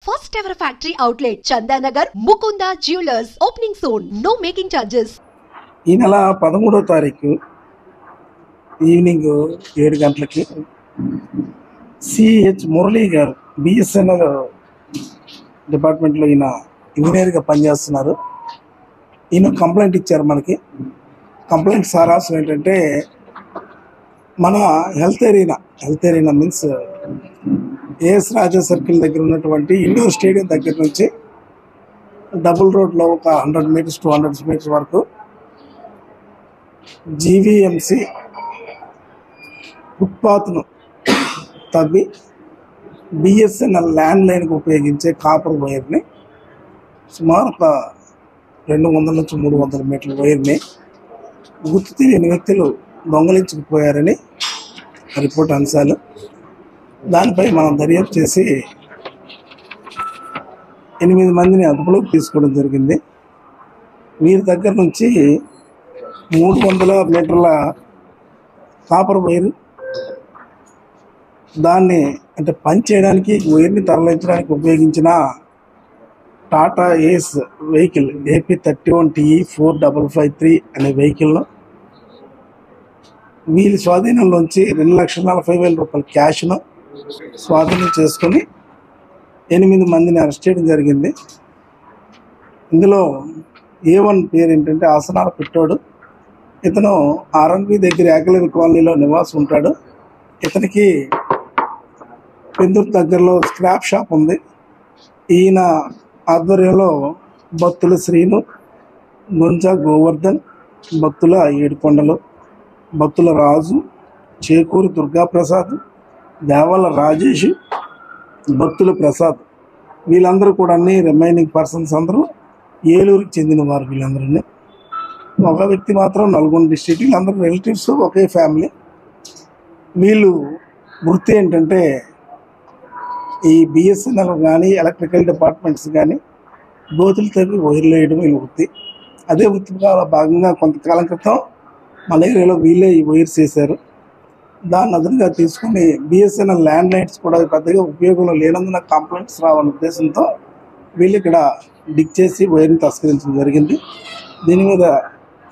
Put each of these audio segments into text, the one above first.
First ever factory outlet, Chandanagar, Mukunda Jewelers, opening soon. No making charges. ఈ నెల 13వ తారీఖు evening 7 గంటలకి CH Murali గారు బిఎస్ఎన్ఎల్ డిపార్ట్మెంట్లో ఈయన ఇంజనీర్గా పనిచేస్తున్నారు. ఈయన కంప్లైంట్ ఇచ్చారు. మనకి కంప్లైంట్ సారాంశం ఏంటంటే, మన హెల్త్ ఏరియా మీన్స్ ఏఎస్ రాజా సర్కిల్ దగ్గర ఉన్నటువంటి ఇండోర్ స్టేడియం దగ్గర నుంచి డబుల్ రోడ్లో ఒక 100 మీటర్స్ 200 మీటర్స్ వరకు జీవీఎంసీ ఫుట్పాత్ను తవ్వి బిఎస్ఎన్ఎల్ ల్యాండ్ లైన్కి ఉపయోగించే కాపర్ వైర్ని సుమారు ఒక 200 నుంచి 300 మీటర్ల వైర్ని గుర్తు తెలియని వ్యక్తులు దొంగలించుకుపోయారని రిపోర్ట్ అంశాలు. దానిపై మనం దర్యాప్తు చేసి 8 మందిని అదుపులోకి తీసుకోవడం జరిగింది. వీరి దగ్గర నుంచి 300 మీటర్ల కాపర్ వైర్, దాన్ని అంటే పని చేయడానికి వైర్ని తరలించడానికి ఉపయోగించిన టాటా ఏస్ వెహికల్ AP31TE 4553 అనే వెహికల్ను వీళ్ళ స్వాధీనంలోంచి 2,40,000 రూపాయల క్యాష్ను స్వాధీనం చేసుకొని 8 మందిని అరెస్ట్ చేయడం జరిగింది. ఇందులో A1 పేరు ఏంటంటే ఆసనాల పెట్టాడు. ఇతను RNB దగ్గర ఏకలవ్య కాలనీలో నివాసం ఉంటాడు. ఇతనికి పెందూరు దగ్గరలో స్క్రాప్ షాప్ ఉంది. ఈయన ఆధ్వర్యంలో భక్తుల శ్రీను, గుంజా గోవర్ధన్, భక్తుల ఏడుకొండలు, భక్తుల రాజు, చేకూరి దుర్గాప్రసాద్, దేవాల రాజేష్, భక్తుల ప్రసాద్, వీళ్ళందరూ కూడా రిమైనింగ్ పర్సన్స్ అందరూ ఏలూరుకి చెందిన వారు. వీళ్ళందరినీ ఒక వ్యక్తి మాత్రం నల్గొండ డిస్ట్రిక్ట్. వీళ్ళందరూ రిలేటివ్స్, ఒకే ఫ్యామిలీ. వీళ్ళు వృత్తి ఏంటంటే ఈ బిఎస్ఎన్ఎల్ కానీ ఎలక్ట్రికల్ డిపార్ట్మెంట్స్ కానీ గోతులు తవ్వి వైర్లు వేయడం వీళ్ళ వృత్తి. అదే వృత్తిగా భాగంగా కొంతకాలం క్రితం మన ఏరియాలో వీళ్ళే ఈ వైర్స్ వేశారు. దాన్ని అదునుగా తీసుకుని బిఎస్ఎన్ఎల్ ల్యాండ్ లైన్స్ కూడా పెద్దగా ఉపయోగంలో లేనందున కంప్లైంట్స్ రావన్న ఉద్దేశంతో వీళ్ళు ఇక్కడ డిగ్ చేసి వైర్ని తస్కరించడం జరిగింది. దీని మీద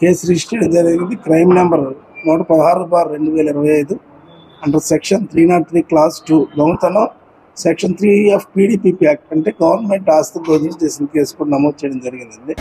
కేసు రిజిస్టర్ చేయడం జరిగింది. Crime number 116/2025 under section 303 class 2 దొంగతనం, సెక్షన్ 3 of PDPP యాక్ట్ అంటే గవర్నమెంట్ ఆస్తి దోపిడీ చేసిన కేసు కూడా నమోదు చేయడం జరిగిందండి.